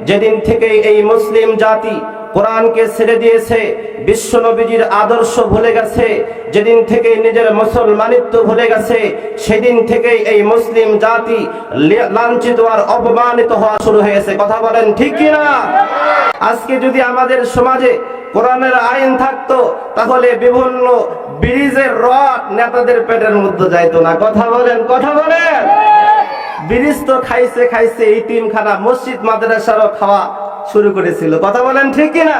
যেদিন থেকে এই মুসলিম জাতি কোরআনকে ছেড়ে দিয়েছে, বিশ্ব নবীজির আদর্শ ভুলে গেছে, যেদিন থেকে নিজের মুসলমানিত্ব ভুলে গেছে, সেদিন থেকে এই মুসলিম জাতি লাঞ্ছিত আর অপমানিত হওয়া শুরু হয়েছে। কথা বলেন ঠিক কিনা? আজকে যদি আমাদের সমাজে কোরআনের আইন থাকতো, তাহলে বিভিন্ন ব্রিজের রড নেতাদের পেটের মধ্যে যাইতো না। কথা বলেন, কথা বলেন। ব্রিজ তো খাইছে খাইছে, ইতিমখানা মসজিদ মাদ্রাসারও খাওয়া শুরু করেছিল। কথা বলেন ঠিক কিনা?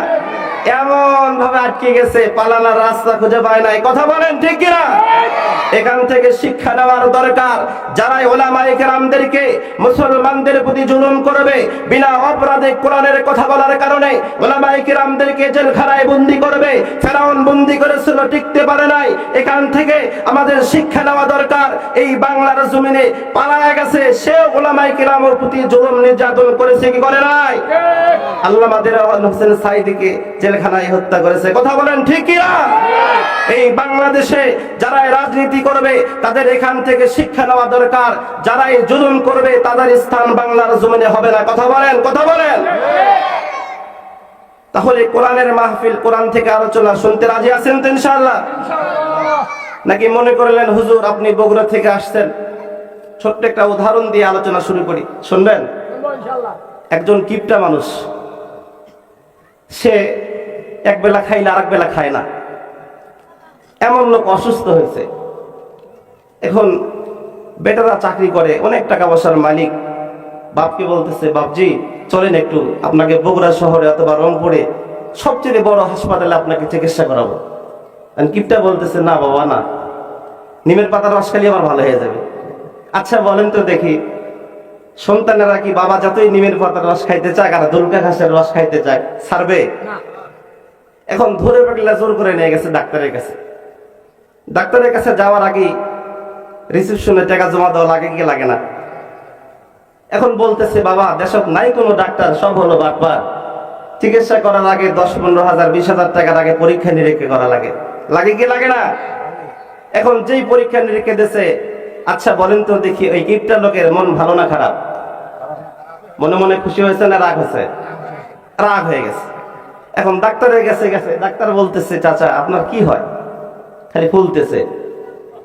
এমন ভাবে আটকে গেছে, পালানোর রাস্তা খুঁজে পায় নাই। কথা বলেন ঠিক কিনা? এখান থেকে শিক্ষা নেওয়ার দরকার। যারাই উলামায়ে কেরামদেরকে মুসলমানদের প্রতি জুলুম করবে, বিনা অপরাধে কোরআনের কথা বলার কারণে উলামায়ে কেরামদেরকে জেলখানায় বন্দী করবে, ফেরাউন বন্দী করেছিল, টিকতে পারে নাই। এখান থেকে আমাদের শিক্ষা নেওয়া দরকার। এই বাংলার জমিনে পালায়া গেছে, সেও উলামায়ে কেরামের প্রতি জুলুম নির্যাতন করেছে কি করে নাই? আল্লামা দেওয়ান হোসেন সাঈদীকে জেলখানায় হত্যা করেছে। কথা বলেন ঠিক কিনা? এই বাংলাদেশে যারা রাজনীতি করবে, তাদের এখান থেকে শিক্ষা নেওয়া দরকার। যারা এই জুলুম করবে, তাদের স্থান বাংলার জমিনে হবে না। কথা বলেন, কথা বলেন। তাহলে কোরআনের মাহফিল, কোরআন থেকে আলোচনা শুনতে রাজি আছেন তো ইনশাআল্লাহ? নাকি মনে করলেন হুজুর আপনি বগুড়া থেকে আসছেন? ছোট্ট একটা উদাহরণ দিয়ে আলোচনা শুরু করি, শুনবেন? একজন কিপটা মানুষ, সে এক বেলা খাইলে আর এক বেলা খায় না, এমন লোক অসুস্থ হয়েছে। এখন বেটারা চাকরি করে, অনেক টাকা পয়সার মালিক, বাপকে বলতেছে, বাপজি চলেন একটু আপনাকে বগুড়া শহরে অথবা রংপুরে সবচেয়ে বড় হাসপাতালে আপনাকে চিকিৎসা করাবো। কিপটা বলতেছে, না বাবা না, নিমের পাতার রস খালি আমার ভালো হয়ে যাবে। আচ্ছা বলেন তো দেখি, সন্তানেরা কি বাবা যতই নিমের পাতার রস খাইতে চায় আর দুলকা ঘাসের রস খাইতে চায়, ছাড়বে? এখন ধরে পাগলা জোর করে নিয়ে গেছে ডাক্তারের কাছে। ডাক্তারের কাছে যাওয়ার আগে রিসেপশনে টাকা জমা দেওয়া লাগে কি লাগে না? এখন বলতেছে, বাবা দেশত নাই কোনো ডাক্তার, সব হলো বাটপার। চিকিৎসা করার আগে 10-15 হাজার 20 হাজার টাকার আগে পরীক্ষা নিরীক্ষা করা লাগে, লাগে কি লাগে না? এখন যেই পরীক্ষা নিরীক্ষা দিয়েছে, আচ্ছা বলেন তো দেখি ওই কিপটা লোকের মন ভালো না খারাপ? মনে মনে খুশি হয়েছে না রাগ হয়েছে? রাগ হয়ে গেছে। এখন ডাক্তারের কাছে গেছে, ডাক্তার বলতেছে, চাচা আপনার কি হয়? খালি ফুলতেছে।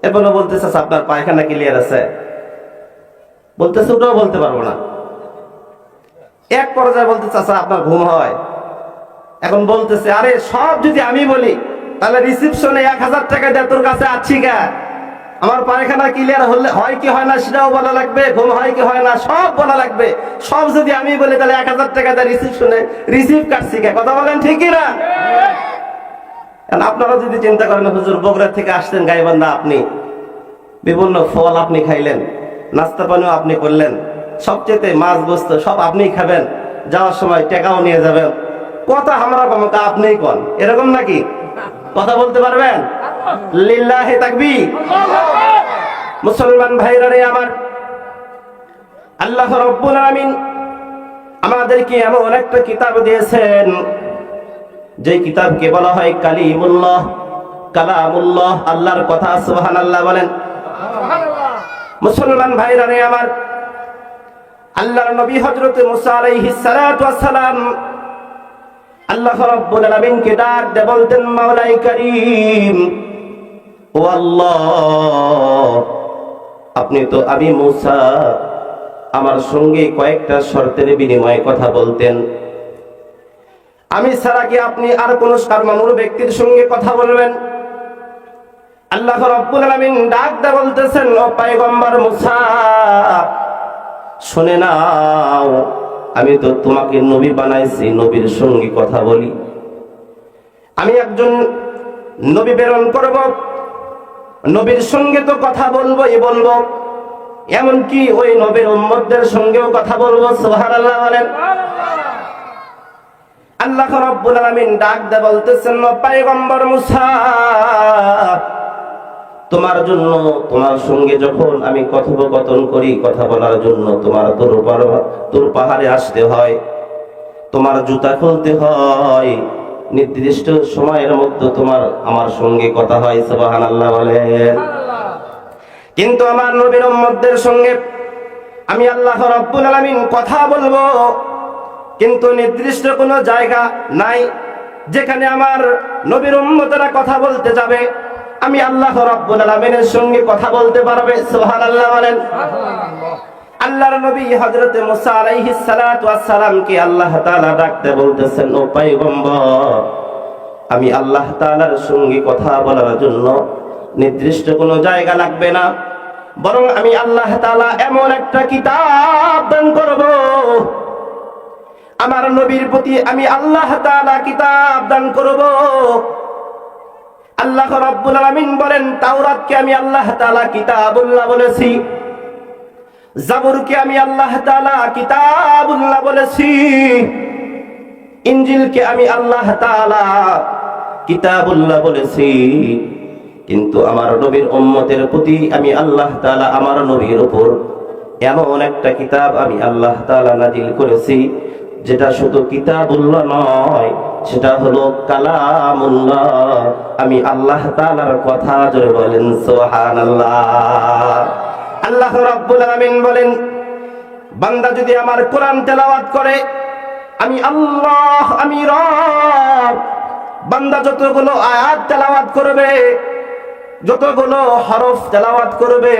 এরপরে বলতেছে, আপনার পায়খানা ক্লিয়ার আছে? বলতেছে, ওটাও বলতে পারবো না। এক পর্যায়ে বলতে, চাচা আপনার ঘুম হয়? এখন বলতেছে, আরে সব যদি আমি বলি তাহলে রিসেপশনে 1000 টাকা দিয়ে তোর কাছে আছি কে? আমার পায়খানা ক্লিয়ার হলে হয় কি হয় না সেটাও বলা লাগবে, ঘুম হয় কি হয় না সব বলা লাগবে। সব যদি আমি বলি তাহলে 1000 টাকা দিয়ে রিসেপশনে রিসিভ কাটছি কে? কথা বলেন ঠিক কিনা? আপনারা যদি চিন্তা করেন, হুজুর বগুড়া থেকে আসছেন গাইবান্ধা, আপনি বিভিন্ন ফল আপনি খাইলেন, নাস্তা পানিও আপনি করলেন, সবচেয়ে মাছ গোস্ত সব আপনিই খাবেন, যাওয়ার সময় টাকাও নিয়ে যাবেন, কথা আমরা কমতা আপনিই কন, এরকম নাকি? কথা বলতে পারবেন? লিল্লাহি তাকবীর। মুসলমান ভাইরা রে আমার, আল্লাহ রাব্বুল আলামিন আমাদেরকে এমন একটা কিতাব দিয়েছেন, যে কিতাবকে বলা হয় কালিমুল্লাহ, কালামুল্লাহ, আল্লাহর কথা। সুবহানাল্লাহ বলেন। মুসলমান ভাইরা রে আমার, আল্লাহর নবী হযরত মুসা আলাইহিস সালাতু ওয়াস সালাম আল্লাহ রাব্বুল আলামিনকে ডাক দিয়ে বলতেন, মাওলাই কারীম, ও আল্লাহ, আপনি তো আমি মুসা আমার সঙ্গে কয়েকটা শর্তের বিনিময়ে কথা বলতেন, আমি ছাড়া কি আপনি আর কোন সারমানুর ব্যক্তির সঙ্গে কথা বলবেন? আল্লাহ রাব্বুল আলামিন ডাক দিয়ে বলতেছেন, ও পয়গম্বর মুসা, শুনে নাও, আমি তো তোমাকে নবী বানাইছি, নবীর সঙ্গে কথা বলি। আমি একজন নবী প্রেরণ করব, নবীর সঙ্গে তো কথা বলবোই বলবো, এমনকি ওই নবীর উম্মতদের সঙ্গেও কথা বলবো। সুবহানাল্লাহ বলেন। আল্লাহ রাব্বুল আলামিন ডাক দিয়ে বলতেছেন, পয়গম্বর মুসা, তোমার জন্য, তোমার সঙ্গে যখন আমি কথোপকথন করি, কথা বলার জন্য তোমার তোর পাহাড়ে আসতে হয়, তোমার জুতা খুলতে হয়, নির্দিষ্ট সময়ের মধ্যে তোমার আমার সঙ্গে কথা হয়। সুবহানাল্লাহ বলেন। কিন্তু আমার নবীর উম্মতদের সঙ্গে আমি আল্লাহ রাব্বুল আলামিন কথা বলবো, কিন্তু নির্দিষ্ট কোনো জায়গা নাই যেখানে আমার নবীর উম্মতেরা কথা বলতে যাবে, আমি আল্লাহ রাব্বুল আলামিনের সঙ্গে কথা বলতে পারবে। সুবহানাল্লাহ বলেন। আল্লাহর নবী হযরত মুসা আলাইহিস সালাতু ওয়াস সালামকে আল্লাহ তাআলা ডাকতে বলতেছেন, ও পয়গম্বর, আমি আল্লাহ তাআলার সঙ্গে কথা বলার জন্য নির্দিষ্ট কোনো জায়গা লাগবে না, বরং আমি আল্লাহ তাআলা এমন একটা কিতাব দান করব, আমার নবীর প্রতি আমি আল্লাহ তাআলা কিতাব দান করব। আল্লাহ রাব্বুল আলামিন বলেন, তাওরাতকে আমি আল্লাহ তাআলা কিতাবুল্লাহ বলেছি, জাবুরকে আমি আল্লাহ তাআলা কিতাবুল্লাহ বলেছি, ইনজিলকে আমি আল্লাহ তাআলা কিতাবুল্লাহ বলেছি। কিন্তু আমার নবীর উম্মতের প্রতি আমি আল্লাহ তাআলা আমার নবীর উপর এমন একটা কিতাব আমি আল্লাহ তাআলা নাজিল করেছি, যেটা শুধু কিতাবুল্লাহ নয়, সেটা হলো কালামুল্লাহ, আমি আল্লাহ তাআলার কথা। জোরে বলেন সুবহানাল্লাহ। আল্লাহ রাব্বুল আলামিন বলেন, বান্দা যদি আমার কোরআন তেলাওয়াত করে, আমি আল্লাহ, আমি রব, বান্দা যতগুলো আয়াত তেলাওয়াত করবে, যতগুলো হরফ তেলাওয়াত করবে,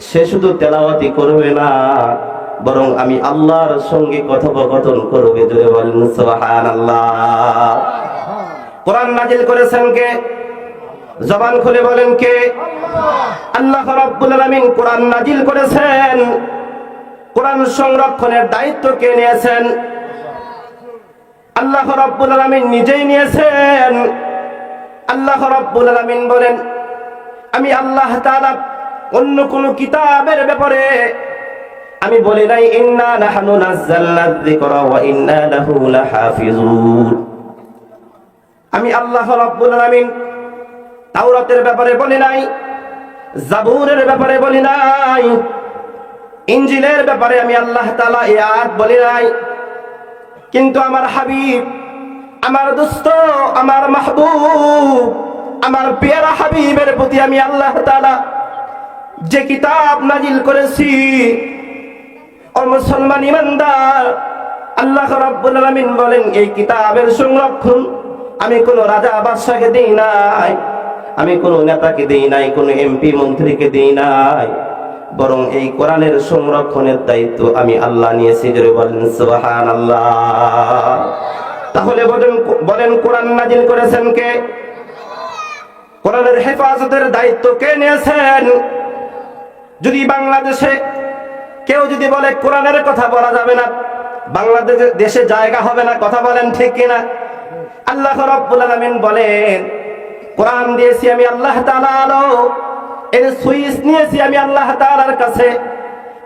সে শুধু তেলাওয়াতই করবে না, বরং আমি আল্লাহর সঙ্গে কথোপকথন করবে। জোরে বলেন সুবহানাল্লাহ। কোরআন নাজিল করেছেন কে? জবান খুলে বলেন কে? আল্লাহ রাব্বুল আলামিন কোরআন নাজিল করেছেন। কোরআন সংরক্ষণের দায়িত্ব কে নিয়েছেন? আল্লাহ রাব্বুল আলামিন নিজেই নিয়েছেন। আল্লাহ রাব্বুল আলামিন বলেন, আমি আল্লাহ তাআলা অন্য কোন কিতাবের ব্যাপারে আমি বলি নাই, ইন্না নাহনু নাযালনা যিকরা ওয়া ইন্না লাহু লাহাফিজুন। আমি আল্লাহ রাব্বুল আলামিন তাওরাতের ব্যাপারে বলি নাই, জাবুরের ব্যাপারে বলি নাই, ইনজিলের ব্যাপারে আমি আল্লাহ তাআলা এই আয়াত বলি নাই। কিন্তু আমার হাবিব, আমার দোস্ত, আমার মাহবুব, আমার পেয়ারা হাবিবের প্রতি আমি আল্লাহ তাআলা যে কিতাব নাজিল করেছি, ও মুসলমান ইমানদার, আল্লাহ রাব্বুল আলামিন বলেন, এই কিতাবের সংরক্ষণ আমি কোন রাজা বাদশাকে দেই নাই, আমি কোন নেতাকে দেই নাই, কোন এমপি মন্ত্রীকে দেই নাই, বরং এই কোরআনের সংরক্ষণের দায়িত্ব আমি আল্লাহ নিয়েছি। জোরে বলেন সুবহানাল্লাহ। তাহলে বলেন কোরআন নাজিল করেছেন কে? কোরআনের হেফাজতের দায়িত্ব কে নিয়েছেন? যদি বাংলাদেশে কেউ যদি বলে কোরআনের কথা বলা যাবে না, বাংলাদেশে জায়গা হবে না, কথা বলেন ঠিক কিনা? আল্লাহ রাব্বুল আলামিন বলেন, কোরআন দিয়েছি আমি আল্লাহ তাআলা, আলো এর সুইচ নিয়েছি আমি আল্লাহ তাআলার কাছে।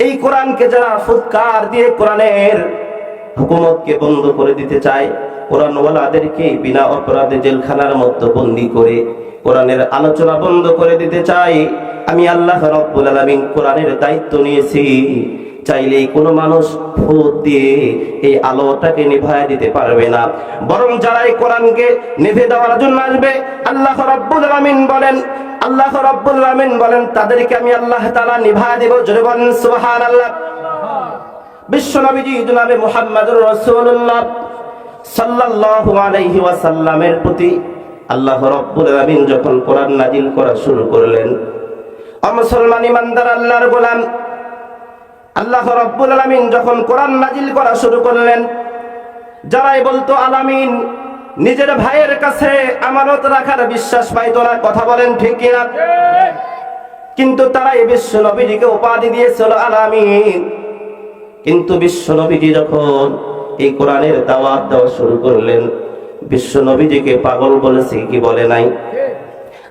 এই কোরআনকে যারা ফুৎকার দিয়ে কোরআনের হুকুমতকে বন্ধ করে দিতে চায়, কোরআনওয়ালাদেরকে বিনা অপরাধে জেলখানার মধ্যে বন্দী করে কোরআনের আলোচনা বন্ধ করে দিতে চাই, আমি আল্লাহ রাব্বুল আলামিন কোরআনের দায়িত্ব নিয়েছি। চাইলেই কোনো মানুষ ভোট দিয়ে এই আলোটাকে নিভায় দিতে পারবে না, বরং যারা এই কোরআনকে নিভে দেওয়ার জন্য আসবে, আল্লাহ রাব্বুল আলামিন বলেন, আল্লাহ রাব্বুল আলামিন বলেন, তাদেরকে আমি আল্লাহ তাআলা নিভায় দেব। জোরে বলেন সুবহানাল্লাহ। বিশ্ব নবীজি জনাবে মুহাম্মদুর রাসূলুল্লাহ সাল্লাল্লাহু আলাইহি ওয়াসাল্লামের প্রতি আল্লাহ রাব্বুল আলামিন যখন কোরআন নাজিল করা শুরু করলেন, ও মুসলমান ইমানদার আল্লাহর গোলাম, আল্লাহ রাব্বুল আলামিন যখন কোরআন নাজিল করা শুরু করলেন, যারাই বলতো আলামিন নিজের ভাইয়ের কাছে আমানত রাখার বিশ্বাস পাইতো না, কথা বলেন ঠিক কিনা? কিন্তু তারা এই বিশ্ব নবীজিকে উপাধি দিয়েছিল আলামিন। কিন্তু বিশ্ব নবীজি যখন এই কোরআনের দাওয়াত দেওয়া শুরু করলেন, বিশ্ব নবীজিকে পাগল বলেছে কি বলে নাই?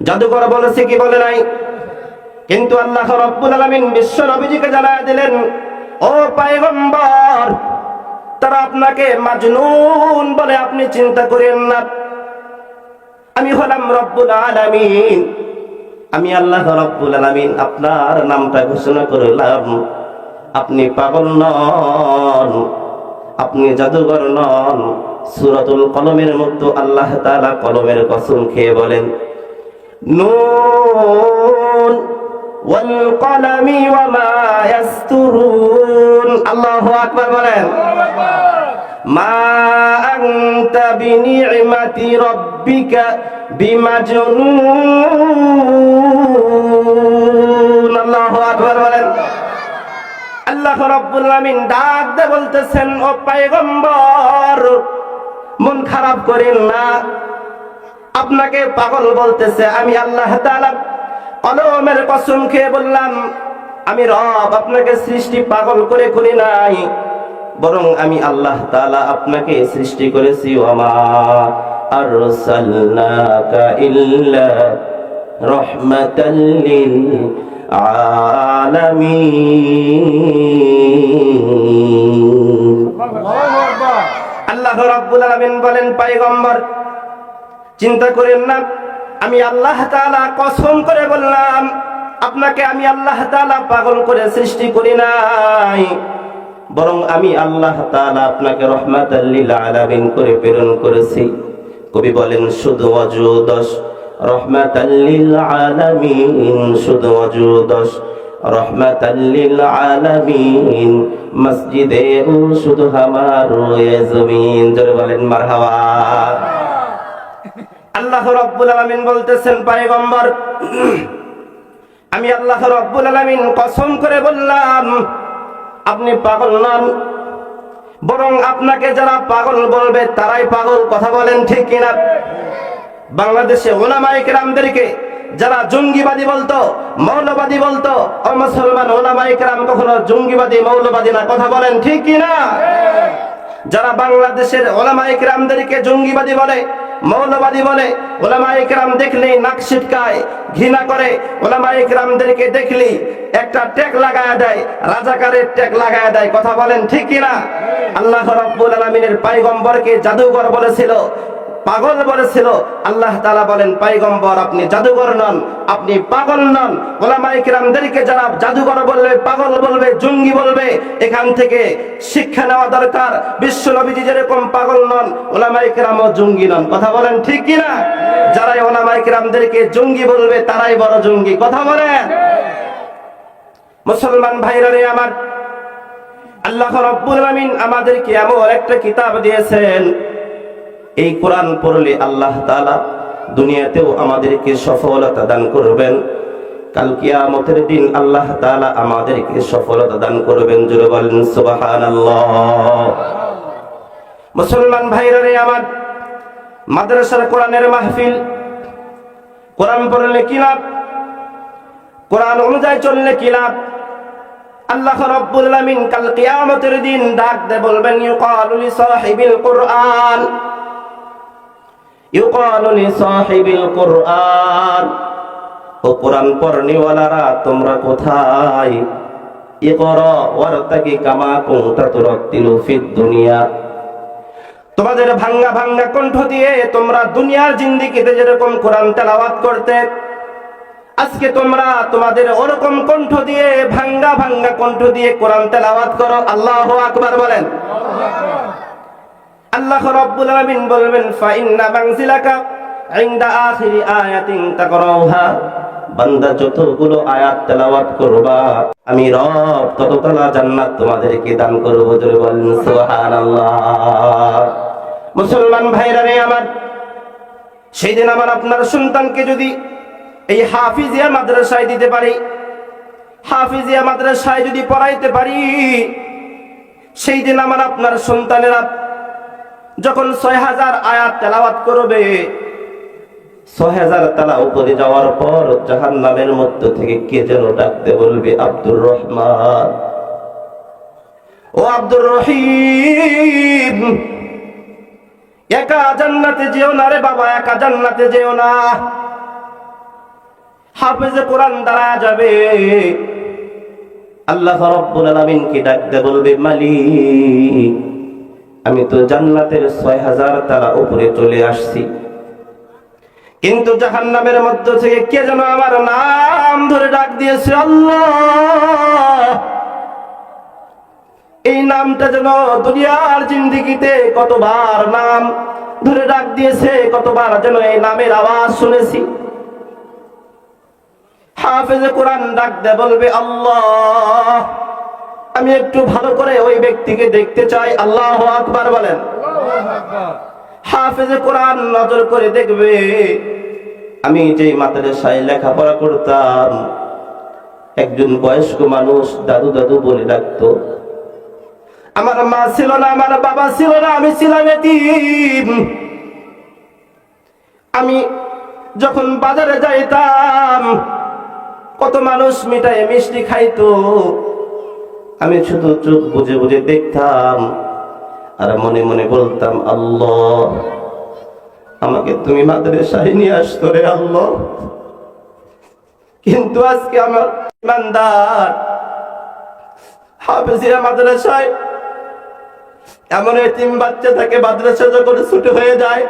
জাদুকর বলেছে কি বলে নাই? কিন্তু আল্লাহ রাব্বুল আলামিন বিশ্ব নবীজিকে জানায় দিলেন, ও পয়গম্বর, তারা আপনাকে মাজনুন বলে আপনি চিন্তা করেন না, আমি হলাম রব্বুল আলামিন, আমি আল্লাহ রাব্বুল আলামিন আপনার নামটা ঘোষণা করলাম। আপনি পাগল নন, আপনি জাদুঘর নন। সূরাতুল কলমের মধ্যে আল্লাহ তাআলা কলমের কসম খেয়ে বলেন, নুন ওয়াল কলমি ওয়া মা ইয়াসতুরুন। আল্লাহু আকবার বলেন। মা আনতা বিনি'মাতি রাব্বিকা বিমাজনুন। আল্লাহু আকবার বলেন। আল্লাহ রাব্বুল আলামিন ডাক দিয়ে বলতেছেন, ও পয়গম্বর, মন খারাপ করেন না। আপনাকে পাগল বলতেছে, আমি আল্লাহ তাআলা কলমের কসম খেয়ে বললাম, আমি রব আপনাকে সৃষ্টি পাগল করে করি নাই, বরং আমি আল্লাহ তাআলা আপনাকে সৃষ্টি করেছি। ওয়ামা আরসালনাকা ইল্লা রাহমাতাল লিল আলামিন। আল্লাহ রাব্বুল আলামিন বলেন, পয়গম্বর চিন্তা করেন না, আমি আল্লাহ তাআলা কসম করে বললাম, আপনাকে আমি আল্লাহ তাআলা পাগল করে সৃষ্টি করি নাই, বরং আমি আল্লাহ তাআলা আপনাকে রহমাতাল লিল আলামিন করে প্রেরণ করেছি। কবি বলেন, শুধু ওয়াজুদস রহমাতাল লিল আলামিন, শুধু ওয়াজুদস রহমাতাল লিল আলামিন, মসজিদে ও শুধু হামারো এ জমিন। জোরে বলেন মারহাবা। আল্লাহ রাব্বুল আলামিন বলতেছেন, পয়গম্বর আমি আল্লাহ রাব্বুল আলামিন কসম করে বললাম, আপনি পাগল নন, বরং আপনাকে যারা পাগল বলবে তারাই পাগল। কথা বলেন ঠিক কিনা? বাংলাদেশে উলামায়ে কেরামদেরকে যারা জঙ্গিবাদী বলতো, মৌলবাদী বলতো, ও মুসলমান উলামায়ে কেরাম কখনো জঙ্গিবাদী মৌলবাদী না। কথা বলেন ঠিক কিনা? যারা বাংলাদেশের উলামায়ে কেরামদেরকে জঙ্গিবাদী বলে, মৌলবাদী বলে, উলামায়ে কেরাম দেখলেই নাক সিটকায়, ঘৃণা করে, উলামায়ে কেরামদেরকে দেখলেই একটা ট্যাগ লাগায়া দেয়, রাজাকারের ট্যাগ লাগায়া দেয়। কথা বলেন ঠিক কিনা? আল্লাহ রাব্বুল আলামিনের পয়গম্বরকে জাদুকর বলেছিল, পাগল বলেছিল। আল্লাহ তাআলা বলেন, পয়গম্বর আপনি জাদুকর নন, আপনি পাগল নন। উলামায়ে কেরামদেরকে যারা জাদুকর বলবে, পাগল বলবে, জঙ্গি বলবে, এখান থেকে শিক্ষা নেওয়া দরকার। বিশ্ব নবীজি যেরকম পাগল নন, উলামায়ে কেরামও জঙ্গি নন। কথা বলেন ঠিক কিনা? যারাই উলামায়ে কেরামদেরকে জঙ্গি বলবে তারাই বড় জঙ্গি। কথা বলেন। মুসলমান ভাইরা রে আমার, আল্লাহ রাব্বুল আলামিন আমাদেরকে এমন একটা কিতাব দিয়েছেন, এই কোরআন পড়লে আল্লাহ তাআলা দুনিয়াতেও আমাদেরকে সফলতা দান করবেন, কাল কিয়ামতের দিন আল্লাহ তাআলা আমাদেরকে সফলতা দান করবেন। জোরে বলেন সুবহানাল্লাহ। মুসলমান ভাইরা রে আমার, মাদ্রাসার কোরআনের মাহফিল, কোরআন পড়লে কি লাভ? কোরআন অনুযায়ী চললে কি লাভ? আল্লাহ রাব্বুল আলামিন কাল কিয়ামতের দিন ডাক দিয়ে বলবেন, ইউকালু লিসাহিবিল কুরআন, ইউকালু লিসাহিবিল কুরআন, ও কোরআন পড়নেওয়ালারা তোমরা কোথায়? ইকরা ওয়ারতাকি কামা কুনতা তুরাতিলু ফিদ দুনিয়া, তোমাদের ভাঙ্গা ভাঙ্গা কণ্ঠ দিয়ে তোমরা দুনিয়ার জিন্দেগিতে যেরকম কোরআন তেলাওয়াত করতে, আজকে তোমরা তোমাদের ওরকম কণ্ঠ দিয়ে, ভাঙ্গা ভাঙ্গা কণ্ঠ দিয়ে কোরআন তেলাওয়াত করো। আল্লাহু আকবার বলেন। আল্লাহ রাব্বুল আলামিন বলবেন, ফা ইন্না মানজিলাকা ইনদা আখিরি আয়াতিন তাকরাউহা, বান্দা যতগুলো আয়াত তেলাওয়াত করবা আমি রব ততগুলো জান্নাত তোমাদেরকে দান করব। জোরে বলেন সুবহানাল্লাহ। মুসলমান ভাইরা রে আমার, সেই দিন আমার আপনার সন্তানকে যদি এই হাফিজিয়া মাদ্রাসায় দিতে পারি, হাফিজিয়া মাদ্রাসায় যদি পড়াইতে পারি, সেই দিন আমার আপনার সন্তানেরা যখন ৬০০০ আয়াত তেলাওয়াত করবে, ৬০০০ তালা উপরে যাওয়ার পর জাহান্নামের মধ্য থেকে কে যেন ডাকতে বলবে, আব্দুর রহমান, ও আব্দুর রহিম, একা জান্নাতে যেও না রে বাবা, একা জান্নাতে যেও না। হাফেজে কোরআন দ্বারা যাবে, আল্লাহ রাব্বুল আলামিন কি ডাকতে বলবে, মালিক আমি তো জান্নাতের ৬০০০ তালা উপরে চলে আসছি, কিন্তু জাহান্নামের মধ্য থেকে কে যেন আমার নাম ধরে ডাক দিয়েছে। আল্লাহ, এই নামটা যেন দুনিয়ার জিন্দেগিতে কতবার নাম ধরে ডাক দিয়েছে, কতবার যেন এই নামের আওয়াজ শুনেছি। হাফেজে কোরআন ডাক দে বলবে, আল্লাহ আমি একটু ভালো করে ওই ব্যক্তিকে দেখতে চাই। আল্লাহু আকবার বলেন। হাফেজে কোরআন নজর করে দেখবে, আমি যেই মাদ্রাসায় লেখাপড়া করতাম একজন বয়স্ক মানুষ দাদু দাদু বলে ডাকতো। আমার মা ছিল না, আমার বাবা ছিল না, আমি ছিলাম এতিম। আমি যখন বাজারে যাইতাম কত মানুষ মিঠাই মিষ্টি খাইতো, আমি শুধু চোখ বুজে বুজে দেখতাম আর মনে মনে বলতাম, আল্লাহ আমাকে তুমি মাদ্রাসায় নিয়ে আসতো রে আল্লাহ। কিন্তু আজকে আমার ইমানদার হাফেজিয়া মাদ্রাসায় এমন এতিম বাচ্চা থাকে, মাদ্রাসা যখন ছুটি হয়ে যায়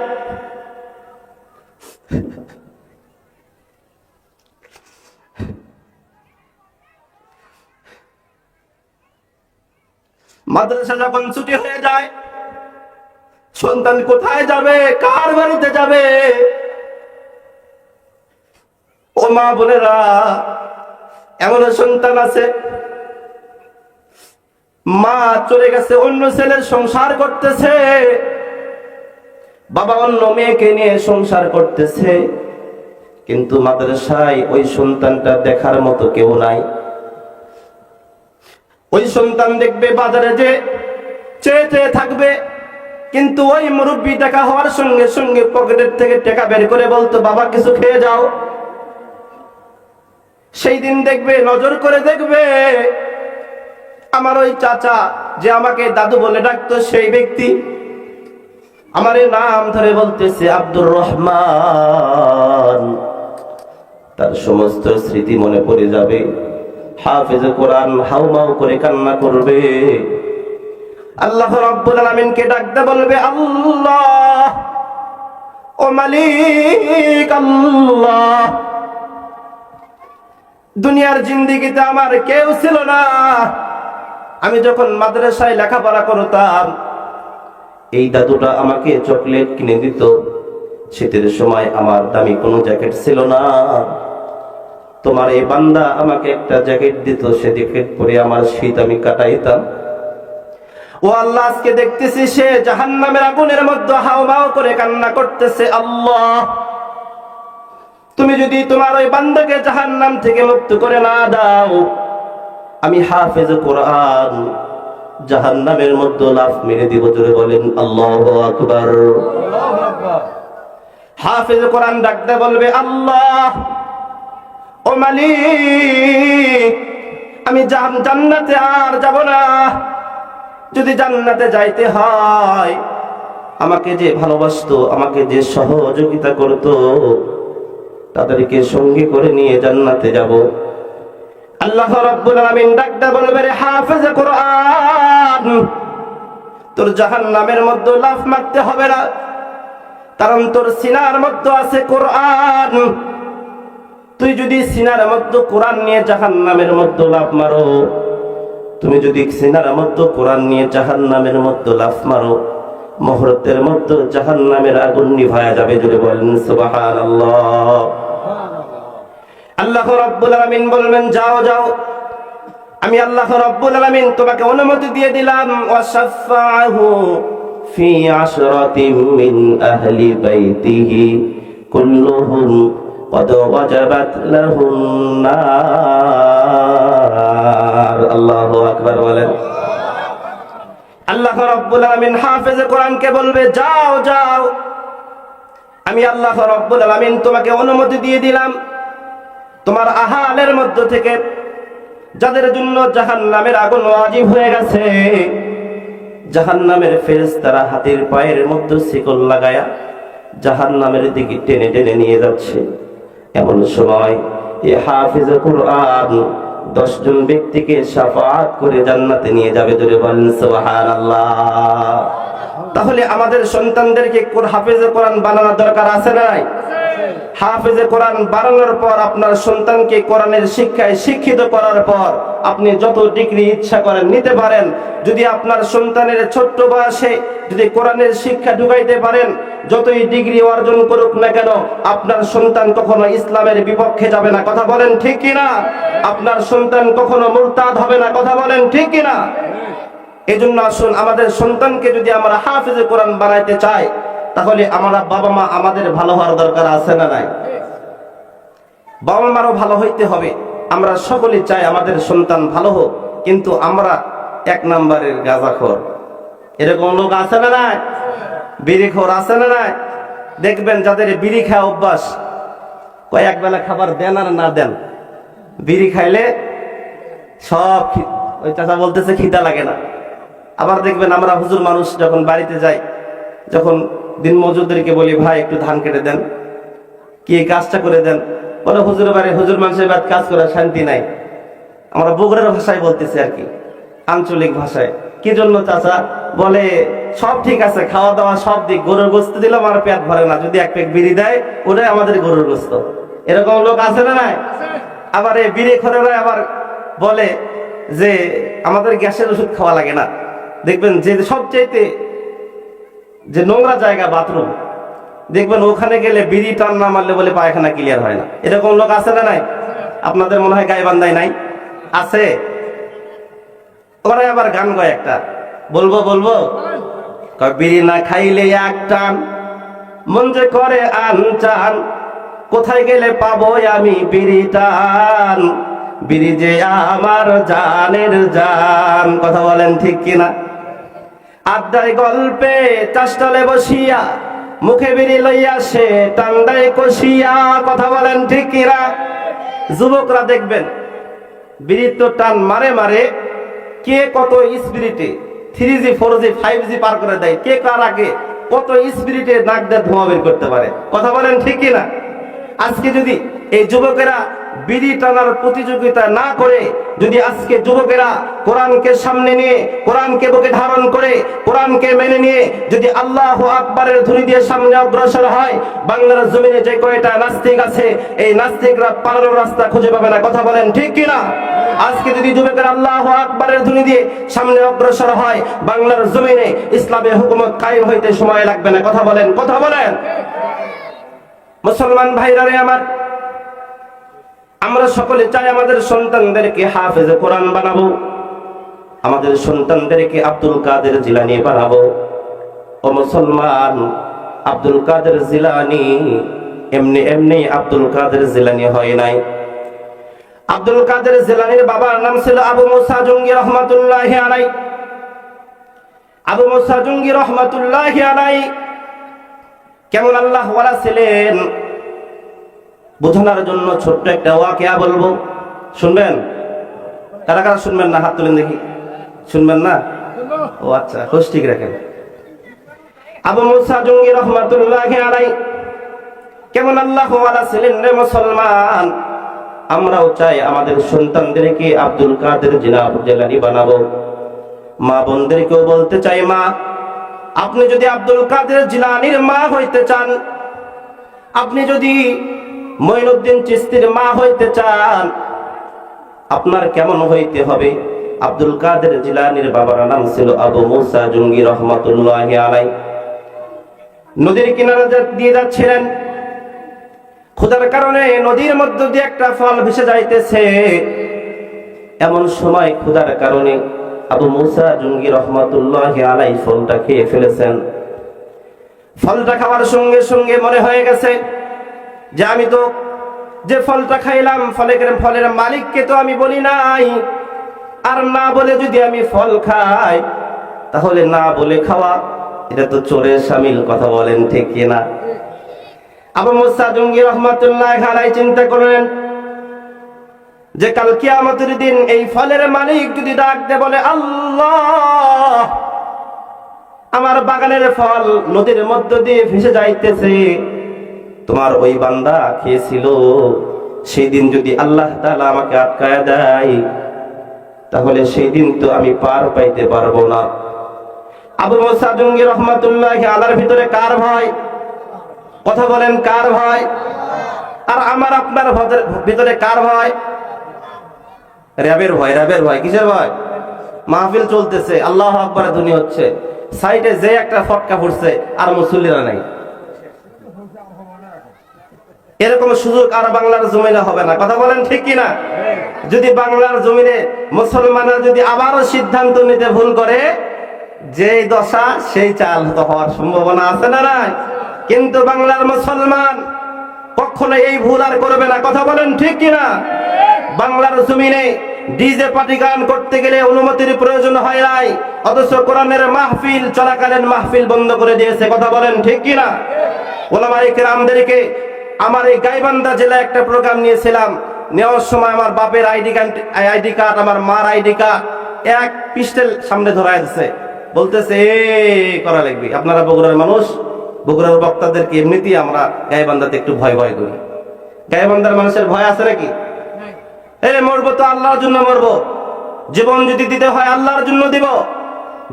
মাদ্রাসা যখন ছুটি হয়ে যায় সন্তান কোথায় যাবে, কার বাড়িতে যাবে? ও মা বোনেরা, এমন সন্তান আছে মা চলে গেছে অন্য ছেলের সংসার করতেছে, বাবা অন্য মেয়েকে নিয়ে সংসার করতেছে, কিন্তু মাদ্রাসায় ওই সন্তানটা দেখার মতো কেউ নাই। ওই সন্তান দেখবে বাজারে যে চেয়ে চেয়ে থাকবে, কিন্তু ওই মুরব্বী দেখা হওয়ার সঙ্গে সঙ্গে পকেটের থেকে টাকা বের করে বলতো, বাবা কিছু খেয়ে যাও। সেই দিন দেখবে, নজর করে দেখবে, আমার ওই চাচা যে আমাকে দাদু বলে ডাকতো সেই ব্যক্তি আমার নাম ধরে বলতেছে আব্দুর রহমান। তার সমস্ত স্মৃতি মনে পড়ে যাবে। হাফেজে কোরআন হাউমাউ করে কান্না করবে, আল্লাহ রাব্বুল আলামিনকে ডাকতে বলবে, আল্লাহ ও মালিক আল্লাহ, দুনিয়ার জিন্দেগিতে আমার কেউ ছিল না। আমি যখন মাদ্রাসায় লেখাপড়া করতাম এই দাদুটা আমাকে চকলেট কিনে দিত। শীতের সময় আমার দামি কোনো জ্যাকেট ছিল না, তোমার এই বান্দা আমাকে একটা জ্যাকেট দিত, সে জ্যাকেট পরে আমার শীত আমি কাটাইতাম। ও আল্লাহ, আজকে দেখতেছি সে জাহান্নামের আগুনের মধ্যে হাউমাউ করে কান্না করতেছে। আল্লাহ, তুমি যদি তোমার ওই বান্দাকে জাহান্নাম থেকে মুক্ত করে না দাও, আমি হাফেজ কোরআন জাহান্নামের মধ্যে লাফ মেরে দিব। জোরে বলেন আল্লাহু আকবার। হাফেজ কোরআন ডাকতে বলবে, আল্লাহ ও মালিক, আমি জান্নাতে আর যাব না। যদি জান্নাতে যাইতে হয়, আমাকে যে ভালোবাসতো, আমাকে যে সহযোগিতা করতো, তাদেরকে সঙ্গে করে নিয়ে জান্নাতে যাব। আল্লাহ রাব্বুল আলামিন ডাকতে বলবে, রে হাফেজ কোরআন, তোর জাহান্নামের মধ্যে লাফ মারতে হবে না, কারণ তোর সিনার মধ্যে আছে কোরআন। তুই যদি সিনার মধ্যে কোরআন নিয়ে জাহান্নামের মধ্যে লাফ মারো, তুমি যদি সিনার মধ্যে কোরআন নিয়ে জাহান্নামের মধ্যে লাফ মারো, মুহূর্তের মধ্যে জাহান্নামের আগুন নিভায়া যাবে। যদি বলেন সুবহানাল্লাহ। আল্লাহ রাব্বুল আলামিন বলবেন, যাও যাও, আমি আল্লাহ রাব্বুল আলামিন তোমাকে অনুমতি দিয়ে দিলাম। ওয়াশাফাহু ফি আশরাতিন মিন আহলি বাইতিহি কুল্লুহুম কদ ওয়াজাবাত লাহুন নার। আল্লাহু আকবার বলেন। আল্লাহ রাব্বুল আলামিন হাফেজে কোরআনকে বলবে, যাও যাও, আমি আল্লাহ রাব্বুল আলামিন তোমাকে অনুমতি দিয়ে দিলাম, তোমার আহালের মধ্য থেকে যাদের জন্য জাহান্নামের আগুন ওয়াজিব হয়ে গেছে, জাহান্নামের ফেরেশতারা হাতের পায়ের মধ্যে শিকল লাগায়া জাহান্নামের দিকে টেনে টেনে নিয়ে যাচ্ছে। এমন সময় এই হাফেজ কোরআন 10 জন ব্যক্তিকে শাফাআত করে জান্নাতে নিয়ে যাবে। জোরে বলেন সুবহানাল্লাহ। তাহলে আমাদের সন্তানদেরকে হাফেজ কোরআন বানানোর দরকার আছে না নাই? হাফেজে কোরআন বানানোর পর আপনার সন্তানকে কোরআনের শিক্ষায় শিক্ষিত করার পর আপনি যত ডিগ্রি ইচ্ছা করেন নিতে পারেন। যদি আপনার সন্তানের ছোট্ট বয়সে যদি কোরআনের শিক্ষা ঢুকাইতে পারেন, যতই ডিগ্রি অর্জন করুক না কেন, আপনার সন্তান কখনো ইসলামের বিপক্ষে যাবে না। কথা বলেন ঠিক কিনা? আপনার সন্তান কখনো মুরতাদ হবে না। কথা বলেন ঠিক কিনা? এজন্য আসুন, আমাদের সন্তানকে যদি আমরা হাফেজে কোরআন বানাইতে চাই, তাহলে আমরা বাবা মা আমাদের ভালো হওয়ার দরকার আছে না নাই? বাবা মারও ভালো হইতে হবে। আমরা সকলে চাই আমাদের সন্তান ভালো হোক, কিন্তু আমরা এক নম্বরের গাঁজাখোর। এরকম লোক আছে না নাই? বিড়িখোর আছে না নাই? দেখবেন যাদের বিড়ি খাওয়া অভ্যাস, কয়েক বেলা খাবার দেন আর না দেন, বিড়ি খাইলে সব ওই চাচা বলতেছে খিদা লাগে না। আবার দেখবেন আমরা হুজুর মানুষ যখন বাড়িতে যাই, যখন দিন মজুরদেরকে বলি ভাই একটু ধান কেটে দেন, কি এই কাজটা করে দেন, বলে হুজুর বাড়ি হুজুর মানুষের বাদ কাজ করার শান্তি নাই। আমরা বগুড়ার ভাষায় বলতেছি আর কি, আঞ্চলিক ভাষায়। কি জন্য চাচা? বলে সব ঠিক আছে, খাওয়া দাওয়া সব দিক, গরুর গোস্ত দিলাম আমার পেট ভরে না, যদি এক পেট বিড়ি দেয় ওটাই আমাদের গরুর গোস্ত। এরকম লোক আছে না নাই? আবার এই বিড়ি খোরেরা আবার বলে যে আমাদের গ্যাসের ওষুধ খাওয়া লাগে না। দেখবেন যে সবচাইতে যে নোংরা জায়গা বাথরুম, দেখবেন ওখানে গেলে বিড়ি টান না মারলে বলে পায়খানা ক্লিয়ার হয় না। এরকম লোক আছে না নাই? আপনাদের মনে হয় গাইবান্ধায় নাই? আছে। ওরা আবার গান গায় একটা, বলবো বলবো, বিড়ি না খাইলে এক টান, মন যে করে আনচান, কোথায় গেলে পাবো আমি বিড়ি টান, বিড়ি যে আমার জানের জান। কথা বলেন ঠিক কিনা? আড্ডায় গল্পে চাষতলে বসিয়া, মুখে বিড়ি লইয়া সে টান্ডায় কষিয়া। কথা বলেন ঠিক কিনা? যুবকরা দেখবেন বিড়ির তো টান মারে মারে, কে কত স্পিরিটে 3G 4G 5G পার করে দেয়, কে কার আগে কত স্পিরিটে নাক দিয়ে ধোঁয়া বের করতে পারে। কথা বলেন ঠিক কিনা? আজকে যদি এই যুবকেরা বিড়ি টানার প্রতিযোগিতা না করে, যদি আজকে যুবকেরা কোরআনকে সামনে নিয়ে, কোরআনকে বুকে ধারণ করে, কোরআনকে মেনে নিয়ে যদি আল্লাহু আকবারের ধ্বনি দিয়ে সামনে অগ্রসর হয়, বাংলার জমিনে যে কয়টা নাস্তিক আছে, এই নাস্তিকরা পালানোর রাস্তা খুঁজে পাবে না। কথা বলেন ঠিক কিনা? আজকে যদি যুবকেরা আল্লাহু আকবারের ধ্বনি দিয়ে সামনে অগ্রসর হয়, বাংলার জমিনে ইসলামের হুকুমত কায়েম হইতে সময় লাগবে না। কথা বলেন, কথা বলেন। মুসলমান ভাইরা রে আমার, আমরা সকলে চাই আমাদের সন্তানদেরকে হাফেজে কোরআন বানাবো, আমাদের সন্তানদেরকে আব্দুল কাদের জিলানী বানাবো। ও মুসলমান, আব্দুল কাদের জিলানী এমনি এমনি আব্দুল কাদের জিলানী হয় নাই। আব্দুল কাদের জিলানীর বাবার নাম ছিল আবু মুসা জঙ্গি রহমাতুল্লাহি আলাইহি। আবু মুসা জঙ্গি রহমাতুল্লাহি আলাইহি কেমন আল্লাহ ওয়ালা ছিলেন বোঝানোর জন্য ছোট্ট একটা ওয়াকিয়া বলবো, শুনবেন? কারা কারা শুনবেন না হাত তুলেন দেখি। শুনবেন না? ও আচ্ছা, খোঁজ ঠিক রাখেন। আবু মুসা জঙ্গি রহমাতুল্লাহি আলাইহি কেমন আল্লাহ ওয়ালা ছিলেন রে মুসলমান। আমরাও চাই আমাদের সন্তানদেরকে আব্দুল কাদের জিলানী বানাবো। মা বোনদেরকেও বলতে চাই, মা আপনি যদি আব্দুল কাদের জিলানীর মা হইতে চান, আপনি যদি মঈনুদ্দিন চিশতির মা হইতে চান, আপনার কেমন হইতে হবে? আব্দুল কাদের জিলানীর বাবার নাম ছিল আবু মুসা জঙ্গি রহমাতুল্লাহি আলাইহি। নদীর কিনারে দিয়ে যাচ্ছিলেন, ক্ষুধার কারণে নদীর মধ্য দিয়ে একটা ফল ভেসে যাইতেছে। এমন সময় ক্ষুধার কারণে আবু মুসা জঙ্গি রহমাতুল্লাহি আলাইহি ফলটা খেয়ে ফেলেছেন। ফলটা খাওয়ার সঙ্গে সঙ্গে মনে হয়ে গেছে যে আমি তো যে ফলটা খাইলাম, ফলের মালিককে তো আমি বলি নাই, আর না বলে যদি আমি ফল খাই, তাহলে না বলে খাওয়া এটা তো চোরের শামিল। কথা বলেন ঠিক কিনা? আবু মুসা জঙ্গি রহমাতুল্লাহি আলাইহি চিন্তা করলেন যে কাল কিয়ামতের দিন এই ফলের মালিক যদি ডাক দে বলে, আল্লাহ আমার বাগানের ফল নদীর মধ্য দিয়ে ভেসে যাইতেছে, তোমার ওই বান্দা খেয়েছিল, সেই দিন যদি আল্লাহ তাআলা আমাকে আটকায় দেয়, তাহলে সেই দিন তো আমি পার পাইতে পারবো না। আবু মুসা জঙ্গি রহমাতুল্লাহি আলাইহির ভিতরে কার ভয়? কথা বলেন, কার ভয়? আর আমার আপনার ভিতরে কার ভয়? র‍্যাবের ভয়। র‍্যাবের ভয় কিসের ভয়? মাহফিল চলতেছে, আল্লাহু আকবার ধ্বনি হচ্ছে, সাইডে যে একটা ফটকা ফুটছে আর মুসল্লিরা নাই, এরকম সুযোগ আর বাংলার জমিনে হবে না। কথা বলেন ঠিক কিনা? যদি বাংলার জমিনে মুসলমানরা যদি আবারও সিদ্ধান্ত নিতে ভুল করে, যেই দশা সেই চাল হওয়ার সম্ভাবনা আছে না নাই? কিন্তু বাংলার মুসলমান কখনো এই ভুল আর করবে না। কথা বলেন ঠিক কিনা? বাংলার জমিনে ডিজে পার্টি গান করতে গেলে অনুমতির প্রয়োজন হয় নাই, অথচ কোরআনের মাহফিল চলাকালীন মাহফিল বন্ধ করে দিয়েছে। কথা বলেন ঠিক কিনা? ওলামায়ে কেরামদেরকে আমার এই গাইবান্ধা জেলায় একটা প্রোগ্রাম নিয়েছিলাম, নেওয়ার সময় আমার বাপের আইডি কার্ড আমার মার আইডি কার্ড এক পিস্টেল সামনে ধরায় দিচ্ছে, বলতেছে এ করা লাগবে। আপনারা বগুড়ার মানুষ, বগুড়ার বক্তাদেরকে এমনিতেই আমরা গাইবান্ধাতে একটু ভয় ভয় করি। গাইবান্ধার মানুষের ভয় আছে নাকি? মরবো তো আল্লাহর জন্য মরবো, জীবন যদি দিতে হয় আল্লাহর জন্য দিব,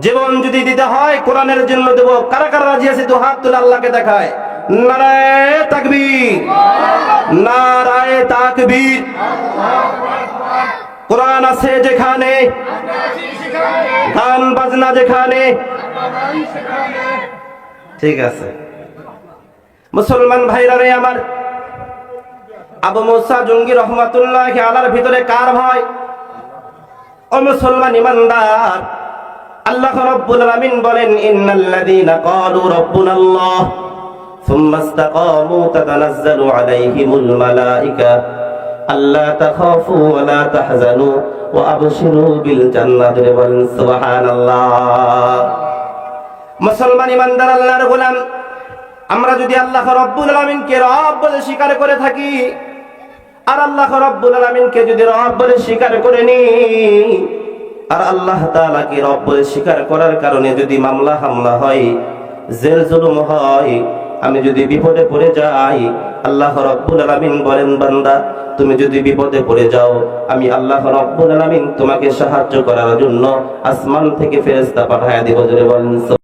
জীবন যদি দিতে হয় কোরআনের জন্য দেব। কারা কারা রাজি আছে তো হাত তুলে আল্লাহকে দেখায়। নারায়ে তাকবীর, নারায়ে তাকবীর। কোরআন আছে যেখানে, গান বাজনা যেখানে, ঠিক আছে। মুসলমান ভাইরা রে আমার, আবু মুসা জঙ্গি রহমাতুল্লাহি আলাইহির ভিতরে কার ভয়? ও মুসলমান ইমানদার, আল্লাহ রাব্বুল আলামিন বলেন ইন্নাল্লাযীনা ক্বালু রাব্বুনাল্লাহ সুম্মা ইসতাকামু তাতানাজ্জালু আলাইহিমুল মালায়েকা আল্লা তাখাফু ওয়া লা তাহজানু ওয়া আবশিরু বিল জান্নাতি। বলেন সুবহানাল্লাহ। মুসলমান ইমানদার আল্লাহর গোলাম, আমরা যদি আল্লাহ রাব্বুল আলামিনকে রব বলে স্বীকার করে থাকি, আর আল্লাহ রাব্বুল আলামিনকে যদি রব বলে স্বীকার করে নি, আর আল্লাহ তাআলাকে রব বলে স্বীকার করার কারণে যদি মামলা হামলা হয়, জেল জুলুম হয়, আমি যদি বিপদে পড়ে যাই, আল্লাহ রাব্বুল আলামিন বলেন বান্দা তুমি যদি বিপদে পড়ে যাও, আমি আল্লাহ রাব্বুল আলামিন তোমাকে সাহায্য করার জন্য আসমান থেকে ফেরেশতা পাঠায়া দিব। জোরে বলেন।